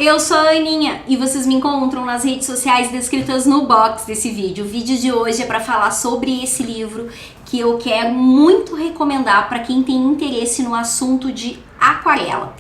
Eu sou a Aninha e vocês me encontram nas redes sociais descritas no box desse vídeo. O vídeo de hoje é para falar sobre esse livro que eu quero muito recomendar para quem tem interesse no assunto de aquarela.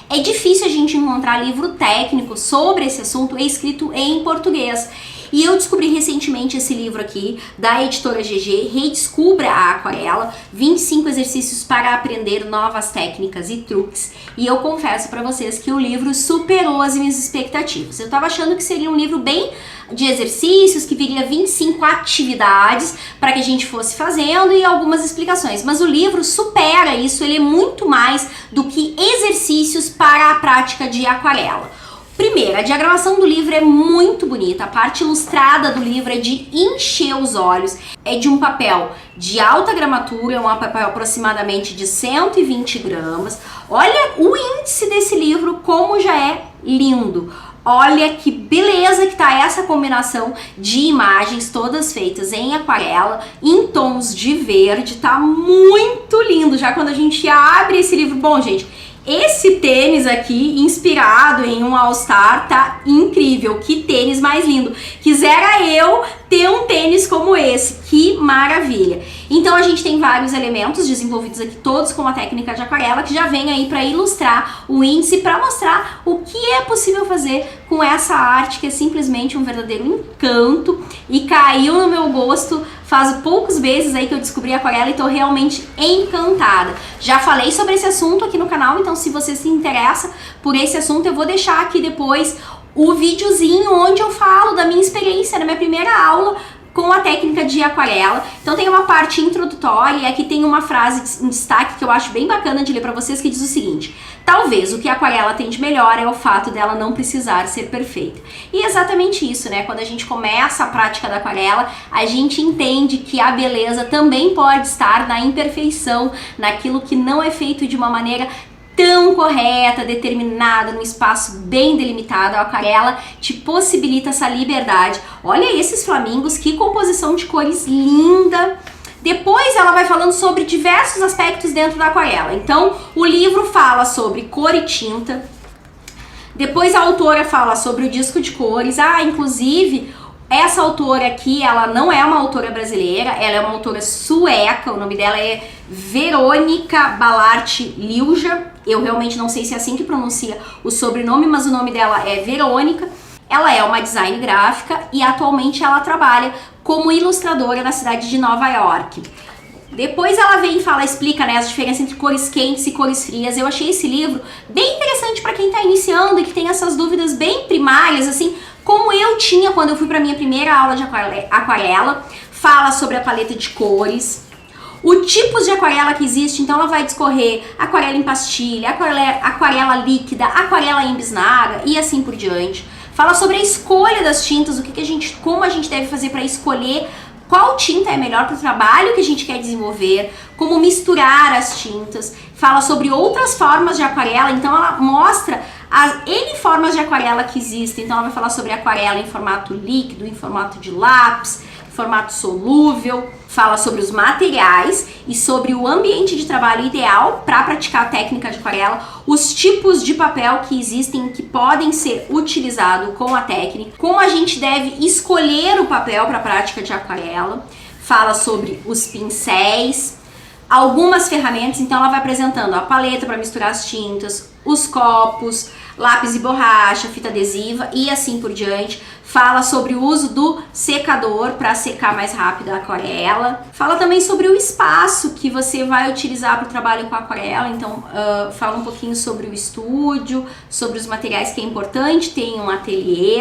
É difícil a gente encontrar livro técnico sobre esse assunto escrito em português. E eu descobri recentemente esse livro aqui, da editora GG, Redescubra a Aquarela, 25 exercícios para aprender novas técnicas e truques. E eu confesso para vocês que o livro superou as minhas expectativas. Eu tava achando que seria um livro bem de exercícios, que viria 25 atividades para que a gente fosse fazendo e algumas explicações. Mas o livro supera isso, ele é muito mais do que exercícios para a prática de aquarela. Primeiro, a diagramação do livro é muito bonita, a parte ilustrada do livro é de encher os olhos, é de um papel de alta gramatura, é um papel aproximadamente de 120 gramas. Olha o índice desse livro como já é lindo. Olha que beleza que tá essa combinação de imagens todas feitas em aquarela, em tons de verde, tá muito lindo. Já quando a gente abre esse livro, bom gente, esse tênis aqui, inspirado em um All-Star, tá incrível. Que tênis mais lindo. Quisera eu ter um tênis como esse. Que maravilha. Então a gente tem vários elementos desenvolvidos aqui, todos com a técnica de aquarela, que já vem aí para ilustrar o índice, para mostrar o que é possível fazer com essa arte, que é simplesmente um verdadeiro encanto e caiu no meu gosto faz poucos meses aí que eu descobri a aquarela e tô realmente encantada. Já falei sobre esse assunto aqui no canal, então se você se interessa por esse assunto, eu vou deixar aqui depois o videozinho onde eu falo da minha experiência, da minha primeira aula com a técnica de aquarela. Então tem uma parte introdutória e aqui tem uma frase em destaque que eu acho bem bacana de ler para vocês, que diz o seguinte: talvez o que a aquarela tem de melhor é o fato dela não precisar ser perfeita. E é exatamente isso, né? Quando a gente começa a prática da aquarela, a gente entende que a beleza também pode estar na imperfeição, naquilo que não é feito de uma maneira tão correta, determinada, num espaço bem delimitado. A aquarela te possibilita essa liberdade. Olha esses flamingos, que composição de cores linda! Depois ela vai falando sobre diversos aspectos dentro da aquarela. Então o livro fala sobre cor e tinta. Depois a autora fala sobre o disco de cores. Inclusive essa autora aqui, ela não é uma autora brasileira, ela é uma autora sueca, o nome dela é Veronica Ballart Lilja. Eu realmente não sei se é assim que pronuncia o sobrenome, mas o nome dela é Verônica. Ela é uma design gráfica e atualmente ela trabalha como ilustradora na cidade de Nova York. Depois ela vem e fala, explica, né, as diferenças entre cores quentes e cores frias. Eu achei esse livro bem interessante para quem está iniciando e que tem essas dúvidas bem primárias, assim, como eu tinha quando eu fui para minha primeira aula de aquarela. Fala sobre a paleta de cores, os tipos de aquarela que existe. Então ela vai discorrer aquarela em pastilha, aquarela líquida, aquarela em bisnaga e assim por diante. Fala sobre a escolha das tintas, como a gente deve fazer para escolher qual tinta é melhor para o trabalho que a gente quer desenvolver, como misturar as tintas. Fala sobre outras formas de aquarela, então ela mostra as N formas de aquarela que existem. Então ela vai falar sobre aquarela em formato líquido, em formato de lápis, em formato solúvel. Fala sobre os materiais e sobre o ambiente de trabalho ideal para praticar a técnica de aquarela, os tipos de papel que existem que podem ser utilizados com a técnica, como a gente deve escolher o papel para a prática de aquarela. Fala sobre os pincéis, algumas ferramentas. Então ela vai apresentando a paleta para misturar as tintas, os copos, lápis e borracha, fita adesiva e assim por diante. Fala sobre o uso do secador para secar mais rápido a aquarela. Fala também sobre o espaço que você vai utilizar para o trabalho com a aquarela. Então fala um pouquinho sobre o estúdio, sobre os materiais que é importante ter em um ateliê.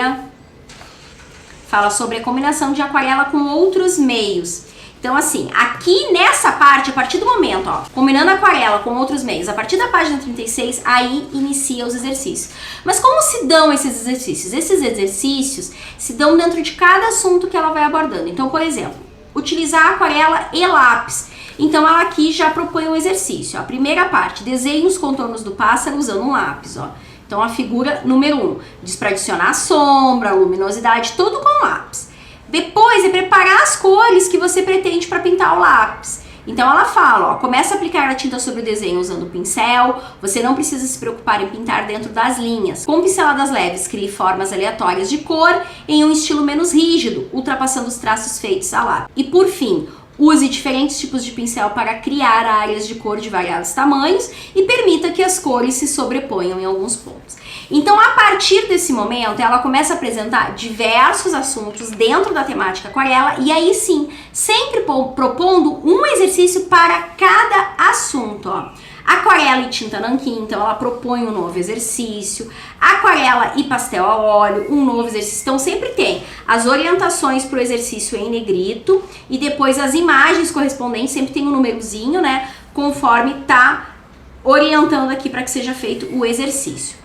Fala sobre a combinação de aquarela com outros meios. Então assim, aqui nessa parte, a partir do momento, ó, combinando a aquarela com outros meios, a partir da página 36, aí inicia os exercícios. Mas como se dão esses exercícios? Esses exercícios se dão dentro de cada assunto que ela vai abordando. Então, por exemplo, utilizar aquarela e lápis. Então ela aqui já propõe um exercício. A primeira parte, desenhe os contornos do pássaro usando um lápis, ó. Então a figura número 1, diz para adicionar sombra, luminosidade, tudo com lápis. Depois é preparar as cores que você pretende para pintar o lápis. Então ela fala, ó, começa a aplicar a tinta sobre o desenho usando o pincel, você não precisa se preocupar em pintar dentro das linhas. Com pinceladas leves, crie formas aleatórias de cor em um estilo menos rígido, ultrapassando os traços feitos a lápis. E por fim, use diferentes tipos de pincel para criar áreas de cor de variados tamanhos e permita que as cores se sobreponham em alguns pontos. Então, a partir desse momento, ela começa a apresentar diversos assuntos dentro da temática aquarela e aí sim, sempre propondo um exercício para cada assunto, ó. Aquarela e tinta nanquim, então ela propõe um novo exercício. Aquarela e pastel a óleo, um novo exercício. Então sempre tem as orientações para o exercício em negrito e depois as imagens correspondentes, sempre tem um númerozinho, né? Conforme tá orientando aqui para que seja feito o exercício.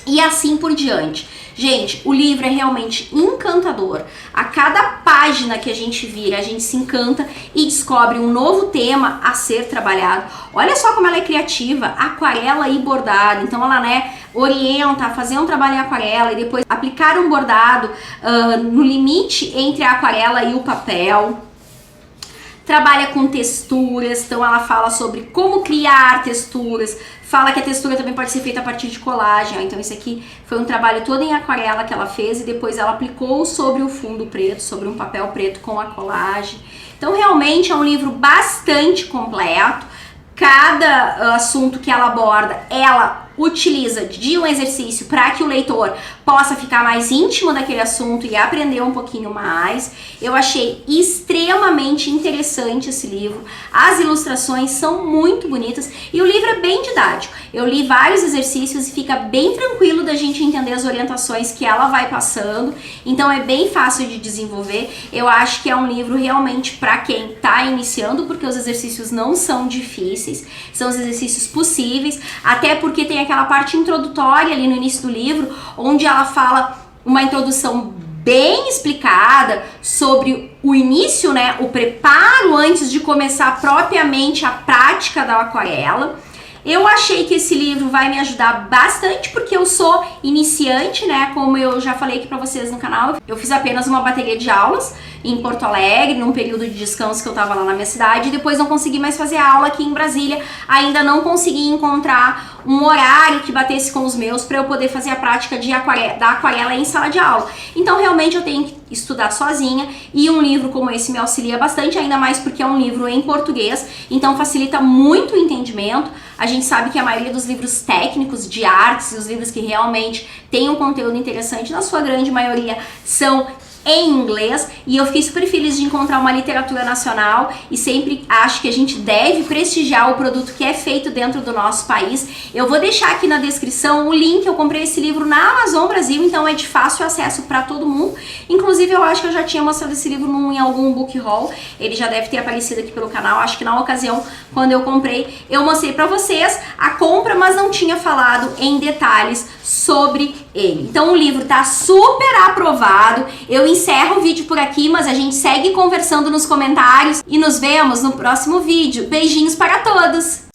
E assim por diante. Gente, o livro é realmente encantador. A cada página que a gente vira, a gente se encanta e descobre um novo tema a ser trabalhado. Olha só como ela é criativa, aquarela e bordado. Então ela, né, orienta a fazer um trabalho em aquarela e depois aplicar um bordado no limite entre a aquarela e o papel. Trabalha com texturas, então ela fala sobre como criar texturas, fala que a textura também pode ser feita a partir de colagem, ó. Então esse aqui foi um trabalho todo em aquarela que ela fez e depois ela aplicou sobre o fundo preto, sobre um papel preto com a colagem. Então realmente é um livro bastante completo, cada assunto que ela aborda, ela utiliza de um exercício para que o leitor possa ficar mais íntimo daquele assunto e aprender um pouquinho mais. Eu achei extremamente interessante esse livro. As ilustrações são muito bonitas e o livro é bem didático. Eu li vários exercícios e fica bem tranquilo da gente entender as orientações que ela vai passando. Então é bem fácil de desenvolver. Eu acho que é um livro realmente para quem está iniciando, porque os exercícios não são difíceis, são os exercícios possíveis, até porque tem aquela parte introdutória ali no início do livro, onde ela fala uma introdução bem explicada sobre o início, né, o preparo antes de começar propriamente a prática da aquarela. Eu achei que esse livro vai me ajudar bastante porque eu sou iniciante, né, como eu já falei aqui pra vocês no canal. Eu fiz apenas uma bateria de aulas em Porto Alegre, num período de descanso que eu tava lá na minha cidade, e depois não consegui mais fazer aula aqui em Brasília, ainda não consegui encontrar um horário que batesse com os meus para eu poder fazer a prática da aquarela em sala de aula. Então realmente eu tenho que estudar sozinha e um livro como esse me auxilia bastante, ainda mais porque é um livro em português, então facilita muito o entendimento. A gente sabe que a maioria dos livros técnicos de artes e os livros que realmente têm um conteúdo interessante, na sua grande maioria, são em inglês, e eu fiquei super feliz de encontrar uma literatura nacional e sempre acho que a gente deve prestigiar o produto que é feito dentro do nosso país. Eu vou deixar aqui na descrição o link, eu comprei esse livro na Amazon Brasil, então é de fácil acesso para todo mundo. Inclusive eu acho que eu já tinha mostrado esse livro em algum book haul, ele já deve ter aparecido aqui pelo canal, acho que na ocasião quando eu comprei eu mostrei para vocês a compra, mas não tinha falado em detalhes sobre ele. Então o livro tá super aprovado. Eu encerro o vídeo por aqui, mas a gente segue conversando nos comentários e nos vemos no próximo vídeo. Beijinhos para todos!